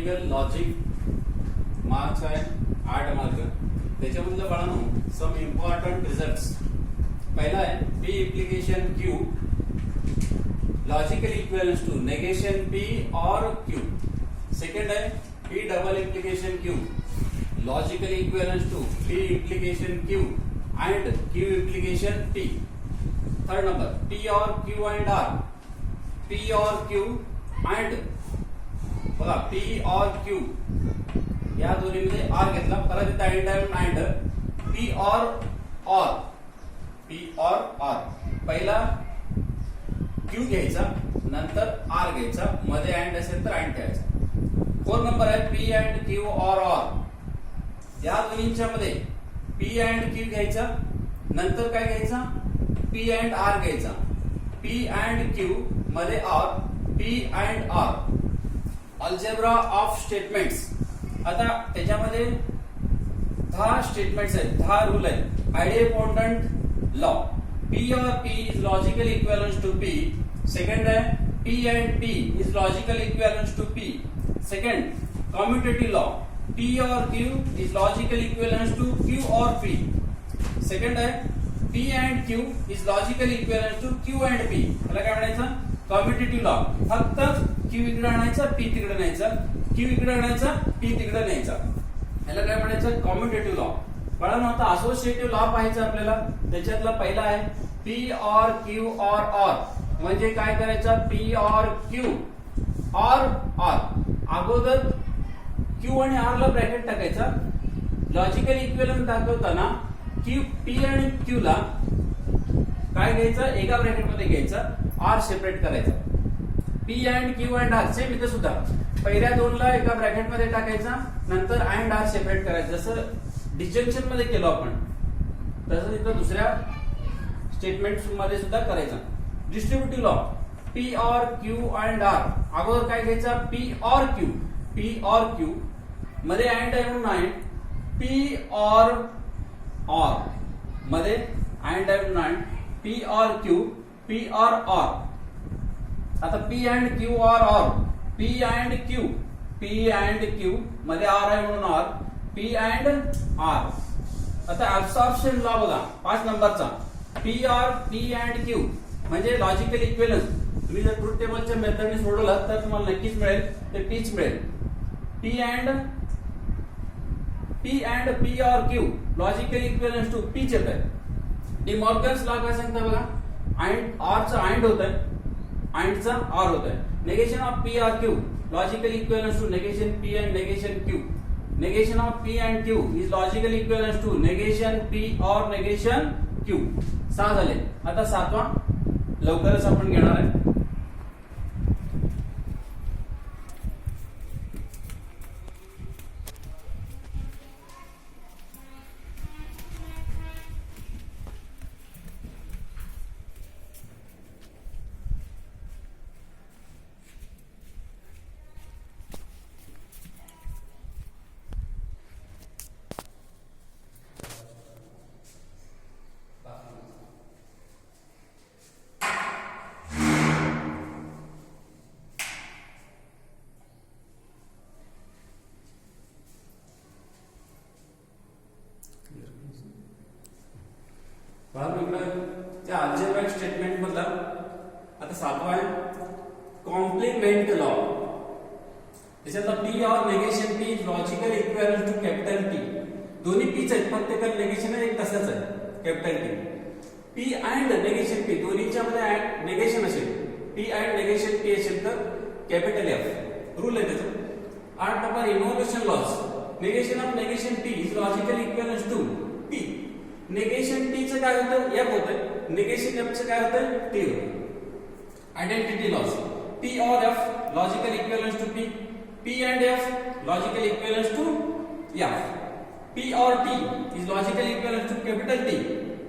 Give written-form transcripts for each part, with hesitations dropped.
Logical logic marks आहे 8 mark. त्याच्यामधलं बाळांनो सम इम्पॉर्टंट रिझल्ट्स. पहिला आहे P implication Q logical equivalence to negation P or Q. Second है P double implication Q logical equivalence to P implication Q and Q implication P. Third number P or Q and R. P or Q and बघा P or Q या दोन्हीमध्ये R घेतला परत इथे and P or P or R. पहिला Q घ्यायचा नंतर R घ्यायचा मध्ये अँड असेल तर अँड ठेवायचा. 4 नंबर आहे पी अँड क्यू और या दोन्हींच्या मध्ये पी अँड क्यू घ्यायचा नंतर काय घ्यायचा पी अँड आर घ्यायचा. पी अँड क्यू मध्ये R P and R. Algebra of statements. आता त्याच्यामध्ये 10 स्टेटमेंट्स आहेत 10 रूल आहेत. Idempotent law P or P is logical equivalence to P. Second है P and P is logical equivalence to P. Second, commutative law P और Q is logical equivalence to Q और P. Second है P and Q is logical equivalence to Q and P. याला काय म्हणायचं commutative law. फक्त Q इकडे आणायचा P तिकडे न्यायचा Q इकडे आणायचा P तिकडे न्यायचा. याला काय म्हणायचं commutative law. पण आता असोसिएटिव्ह लॉ पाहायचं आपल्याला. त्याच्यातला पहिला आहे पी और क्यू और म्हणजे काय करायचं पी और क्यू और अगोदर क्यू आणि आर ला ब्रॅकेट टाकायचा. लॉजिकल इक्विव्हॅलेंट दाखवताना क्यू पी आणि क्यू ला काय घ्यायचं एका ब्रॅकेट मध्ये घ्यायचं आर सेपरेट करायचा. P and Q and R same इथे सुद्धा पहिल्या दोनला एका ब्रॅकेट मध्ये टाकायचा नंतर अँड आर सेपरेट करायचं. जसं डिस्जंक्शन मध्ये केलो आपण तसं इथं दुसऱ्या स्टेटमेंट मध्ये सुद्धा करायचं. Distributive law P or Q and R अगोदर काय घ्यायचा पी और क्यू मध्ये अँड आहे म्हणून अँड पी और मध्ये अँड आहे म्हणून अँड पी और आर. आता पी अँड क्यू और पी अँड क्यू मध्ये आर आहे म्हणून आर पी अँड आर. आता ऍब्सॉर्प्शन लॉ बघा 5 नंबरचा P or P and Q म्हणजे लॉजिकल इक्विव्हॅलेंस. तुम्ही जर ट्रूथ टेबलच्या मेथडने सोडवलं तर तुम्हाला नक्कीच मिळेल ते पीच मिळेल. P and P or Q logical equivalence to पीच येत आहे. डी मॉर्गन्स लॉ काय सांगता बघा अँड आरचा अँड होत आहे अँडचा आर होत आहे. Negation of P or Q logical equivalence to negation P and negation Q. Negation of P and Q is logical equivalence to negation P or negation Q. 6 झाले. आता 7वा लवकरच आपण घेणार आहे. त्या अल्जेब्राइक स्टेटमेंट मधला आता 7वा आहे कॉम्प्लिमेंट लॉ. त्याच्यातला P or negation P logical equivalence to capital T. दोन्ही पीच आहेत फक्त एका नेगेशन एक तसंच आहे capital T. P and negation P दोन्हीच्या मध्ये नेगेशन असेल पी अँड नेगेशन पी असेल तर कॅपिटल एफ. रूल आहे त्याचा 8 number involution laws. Negation of negation P is logical equivalence to P. Negation T चं काय होतं एफ होतं नेगेशन एफ चं काय होतं टी होतं. Identity laws P or F logical equivalence to P. P and F logical equivalence to F. P or T is logical equivalence to capital T.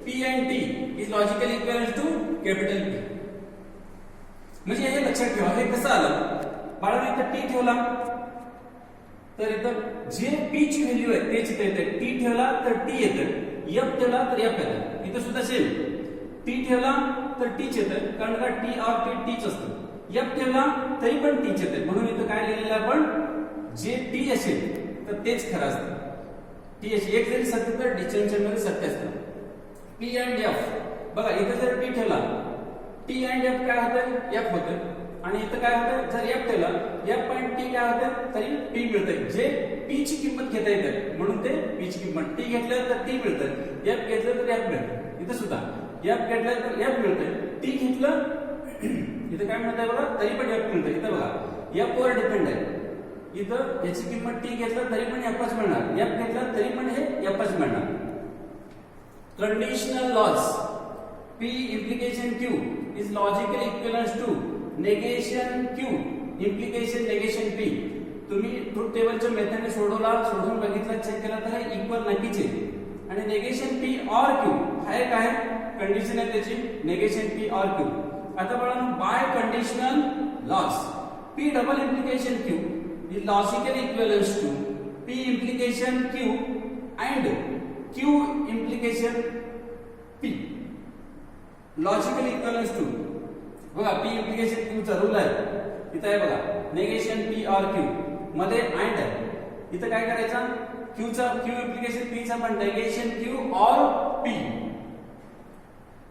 P and T is logical equivalence to capital P. म्हणजे हे लक्षात ठेवा. हे कसं आलं बाळांनो इथं T ठेवला तर इथं जे पीच व्हॅल्यू आहे तेच इथे येते. टी ठेवला तर टी येतं एफ ठेवला तर एफ येतं. इथं सुद्धा सेम टी ठेवला तर टीच येतं कारण का टी और टी टीच असतं. एफ ठेवला तरी पण टीच येते म्हणून इथं काय लिहिलेलं आपण जे टी असेल तर तेच खरं असतं. टी असेल एक जरी सत्य तर डिस्जंक्शन मध्ये सत्य असतं. पी अँड एफ बघा, इथे जर टी ठेवला, टी अँड एफ काय होतं, एफ होतं. आणि इथं काय होतं, जर एफ ठेवला, एफ पॉइंट टी काय होतं, तरी टी मिळतं. जे पी ची किंमत घेता येते म्हणून ते पी ची किंमत, टी घेतलं तर टी मिळतं, एफ घेतलं तर एफ मिळतं. इथं सुद्धा एफ घेतलं तर एफ मिळतं, टी घेतलं इथं काय मिळतंय बघा, तरी पण एफ मिळतं. इथं बघा एफ वर डिपेंड आहे. इथं याची किंमत टी घेतलं तरी पण एफच मिळणार, एफ घेतलं तरी पण हे एफच मिळणार. Conditional laws P implication Q is logically equivalent to negation Q implication negation P. तुम्ही ट्रूथ टेबलच्या मेथडने सोडवला, सोडून बघितला, चेक केला तर हे इक्वल नक्कीच आहे. आणि नेगेशन P और Q हा एक आहे कंडिशन आहे त्याची, नेगेशन P और Q. आता बघा, biconditional laws P double implication Q is logically equivalent to P implication Q and Q implication P. Logically equivalence to बघा, पी इम्प्लिकेशन क्यू चा रूल आहे. इथं आहे बघा, नेगेशन पी और क्यू मध्ये अँड आहे. इथं काय करायचं, क्यू इम्प्लिकेशन पी चा पण नेगेशन क्यू और पी.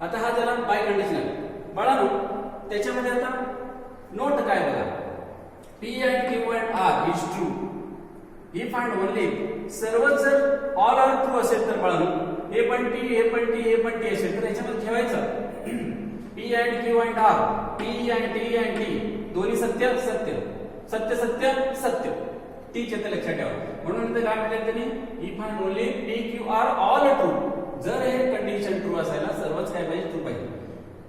आता हा झाला बाय कंडिशनल. बाळांनो त्याच्यामध्ये आता नोट काय बघा, P and Q and R is true if and only सर्व जर ऑल आर ट्रू असेल तर बाळांनो हे पण टी, हे पण टी, हे पण टी असेल तर याच्यामध्ये ठेवायचं P and Q and R, P and T and T दोन्ही सत्य सत्य सत्य सत्य सत्य, टी चे लक्षात ठेवा. म्हणून इथे काय म्हटलं त्यांनी, if and only P Q R all true. जर हे कंडिशन ट्रू असायला सर्वच काय पाहिजे, ट्रू पाहिजे.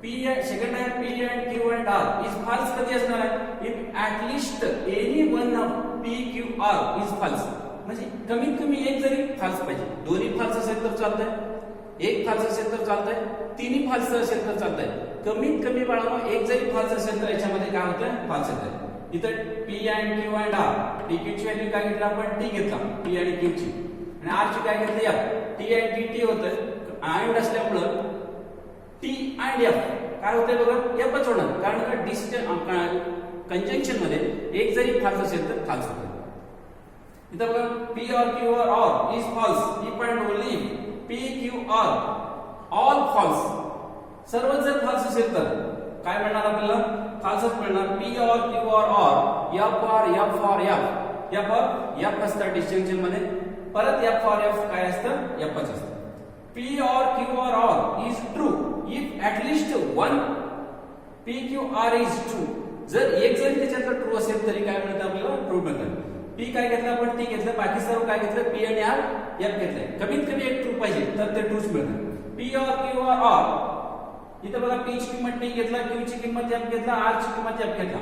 पी सेकंड आहे P and Q and R is false कधी असणार आहे, if at least any one of P Q R is false. म्हणजे कमीत कमी एक जरी फाल्स पाहिजे. दोन्ही फाल्स असेल तर चालतंय, एक फाल्स असेल तर चालतंय, तिन्ही फाल्स असेल तर चालतंय. कमीत कमी बाळांनो एक जरी फाल्स असेल तर याच्यामध्ये काय होतं, फाल्स येतं. इथं P and Q and R, T Q ची व्हॅल्यू काय घेतला आपण, टी घेतला पी आणि क्यू ची, आणि आर ची काय घेतली एफ. टी अँड टी होतं, अँड असल्यामुळं टी अँड एफ काय होतंय बघा, एफच होणार. कारण डिस्टन्स कंजंक्शन मध्ये एक जरी फाल्स असेल तर फाल्स होतं. इथं बघा, P or Q or is false if and only P Q R all false. सर्व जर फॉल्स असेल तर काय मिळणार आपल्याला, फॉल्सच मिळणार. पी और क्यू और एफ और एफ और एफ, एफ और एफ असतात डिस्टिंक्शन मध्ये, परत एफ और एफ काय असतं, एफच असतं. P or Q or is true if at least one P Q R is true. जर एक जरी त्याच्यात ट्रू असेल तरी काय मिळतं आपल्याला, ट्रू मिळतं. पी काय घेतलं आपण, टी घेतलं, बाकी सर्व काय घेतलं, पी आणि आर एफ घेतलंय. कमीत कमी एक ट्रू पाहिजे तर ते ट्रूच मिळतं. पी और क्यू और इथं बघा, पी ची किंमत टी घेतला, क्यू ची किंमत एफ घेतला, आर ची किंमत एफ घेतला.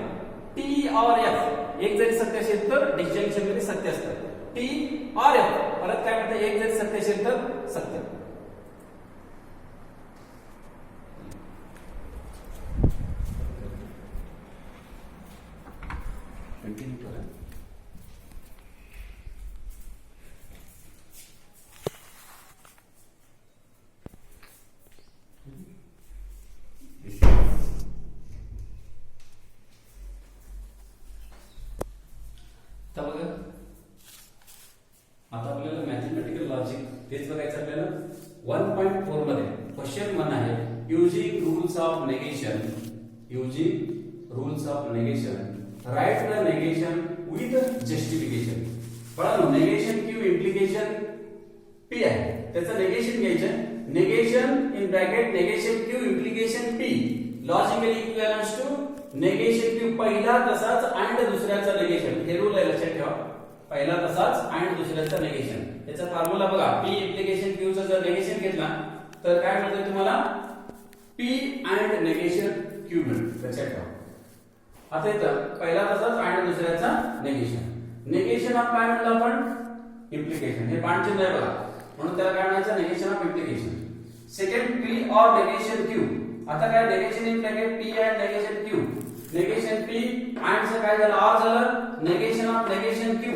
टी और एफ एक जरी सत्य असेल तर डिस्जंक्शन मध्ये सत्य असतं. टी और एफ परत काय म्हणतात, एक जरी सत्य असेल तर सत्य. कंटिन्यू करा. आता आपल्याला मॅथमॅटिकल लॉजिक तेच बघायचं आपल्याला. 1.4 मध्ये क्वेश्चन 1 आहे, using rules of negation, using rules of negation write the negation with justification. बघा, नेगेशन क्यू इम्प्लिकेशन पी आहे, त्याचं नेगेशन घ्यायचं. Negation in bracket negation Q implication P logically equivalent to negation Q पहिला तसाच and दुसऱ्याचा negation. हे rule आहे, लक्षात ठेवा. पहिला तसाच अँड दुसऱ्याचा नेगेशन. याचा फॉर्म्युला बघा, पी इम्प्लिकेशन क्यू चा जर नेगेशन घेतला तर काय मिळतं तुम्हाला, पी अँड नेगेशन क्यू मिळतं. लक्षात ठेवा. आता इथं पहिला तसाच अँड दुसऱ्याचा नेगेशन. नेगेशन ऑफ काय म्हणलं आपण, इम्प्लिकेशन. हे बाण चिन्ह आहे बघा, म्हणून त्याला काय म्हणायचं, negation of implication. Second P or negation Q. आता काय, negation in bracket P and negation Q. Negation P and चं काय झालं, आर झालं. Negation of negation Q,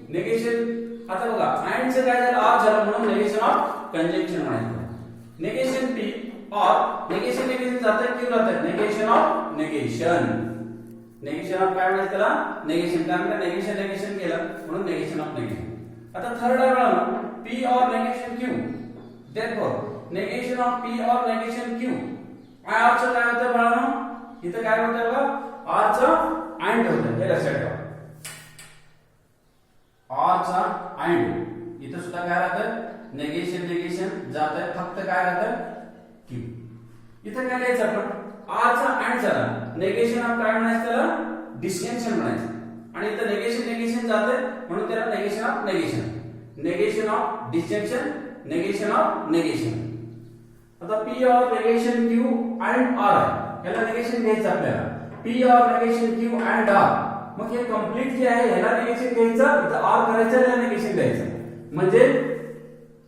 negation आता बघा अँड चं काय झालं, आर झालं, म्हणून नेगेशन ऑफ कंजंक्शन म्हणायचं. Negation P or negation negation जातं, क्यू राहतं, negation of negation. Negation of काय म्हणायचं त्याला, नेगेशन, कारण का नेगेशन केलं म्हणून नेगेशन ऑफ नेगेशन. आता थर्ड आहे बघा P or negation Q. Therefore negation of P or negation Q. R चं काय होतं बघा, इथं काय होतं बघा, आर चं अँड होतं, हे लक्षात ठेवा. आर चा अँड इथं सुद्धा काय राहतं, नेगेशन जात आहे, फक्त काय राहतं क्यू. इथं काय लिहायचं आपण, आर चा अँड झाला, नेगेशन ऑफ काय म्हणायचं त्याला, डिस्टिंक्शन म्हणायचं. आणि इथं नेगेशन जात आहे म्हणून त्याला negation of distinction, negation of negation. आता P of negation Q and R आहे, याला नेगेशन घ्यायचं आपल्याला. P of negation Q and R, मग हे कंप्लीट जे आहे ह्याला नेगेशन घ्यायचं, इथं आर करायचं, याला नेगेशन द्यायचं. म्हणजे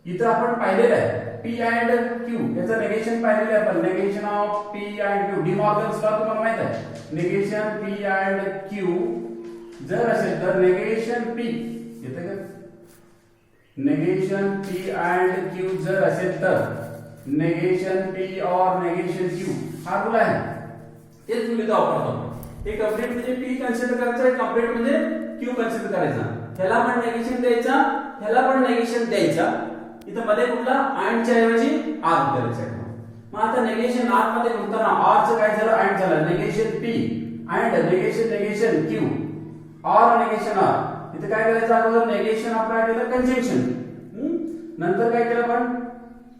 इथं आपण पाहिलेलं आहे पी अँड क्यू, याचं नेगेशन पाहिलेलं आहे आपण, negation of P and Q. De Morgan's law तुम्हाला माहित आहे, नेगेशन पी अँड क्यू जर असेल तर नेगेशन पी, येतं का, नेगेशन पी अँड क्यू जर असेल तर negation P or negation Q हा रूल आहे, तेच रूल इथं वापरतो. हे कंप्लीट म्हणजे पी कन्सिडर करायचं, कंप्लीट म्हणजे क्यू कन्सिडर करायचा. ह्याला पण नेगेशन द्यायचा, ह्याला पण नेगेशन द्यायचा. इथं मध्ये कुठला अँडच्या ऐवजी आर करायचं. मग आता नेगेशन आर मध्ये म्हणताना आर चं काय झालं, अँड झालं, negation P and negation Q R negation R. इथे काय करायचं, अगोदर नेगेशन ऑफ काय केलं, कंजंक्शन, नंतर काय केलं आपण,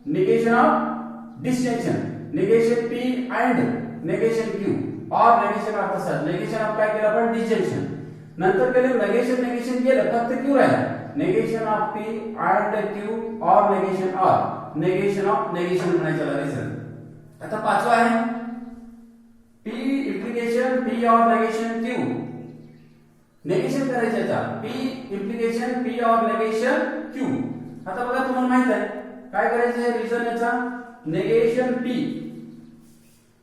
negation of distinction, negation P and negation Q or negation of तसंच, नेगेशन ऑफ काय केलं आपण, डिस्टिंक्शन. नंतर केलं नेगेशन केलं, फक्त क्यू राहिला, negation of P and Q or negation R, negation of negation म्हणायचं रिझल्ट. आता पाचवा आहे P implication P or negation Q. Negation करायचं याचा, P implication P or negation Q. आता बघा तुम्हाला माहित आहे काय करायचं आहे रिझल्ट याचा, नेगेशन पी.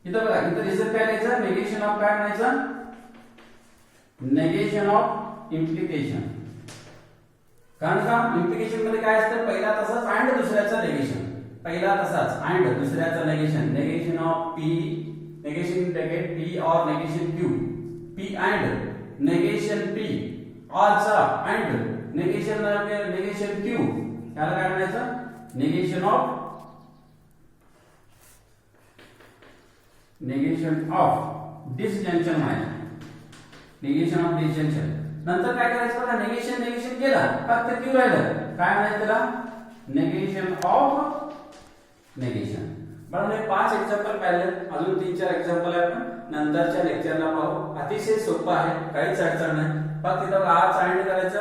इथं बघा इथं रिझल्ट काय लिहायचं, नेगेशन ऑफ काय म्हणायचं, नेगेशन ऑफ इम्प्लिकेशन. कारण का इम्प्लिकेशन मध्ये काय असतं, पहिला तसाच अँड दुसऱ्याचं नेगेशन, पहिला तसाच अँड दुसऱ्याचं negation. Negation of P, negation bracket P or negation Q, P and negation P, R चा अँड नेगेशन क्यू, याला काय म्हणायचं, नेगेशन ऑफ डिसजंक्शन म्हणायचं, नेगेशन ऑफ डिसजंक्शन. नंतर काय करायचं बघा, नेगेशन केला, फक्त क्यू राहिलं, काय म्हणायचं त्याला, नेगेशन ऑफ नेगेशन. बरं हे 5 एक्झाम्पल पाहिले, अजून 3-4 एक्झाम्पल आहे आपण नंतरच्या लेक्चरला पाहू. अतिशय सोपं आहे, काहीच अडचण नाही. फक्त इथं आर चा अँड करायचं,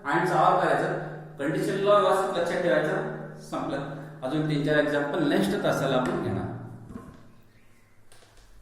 अँड चा ऑर करायचं, कंडिशन लॉ लक्षात ठेवायचं, संपलं. अजून 3-4 एक्झाम्पल नेक्स्ट तासाला आपण घेणार.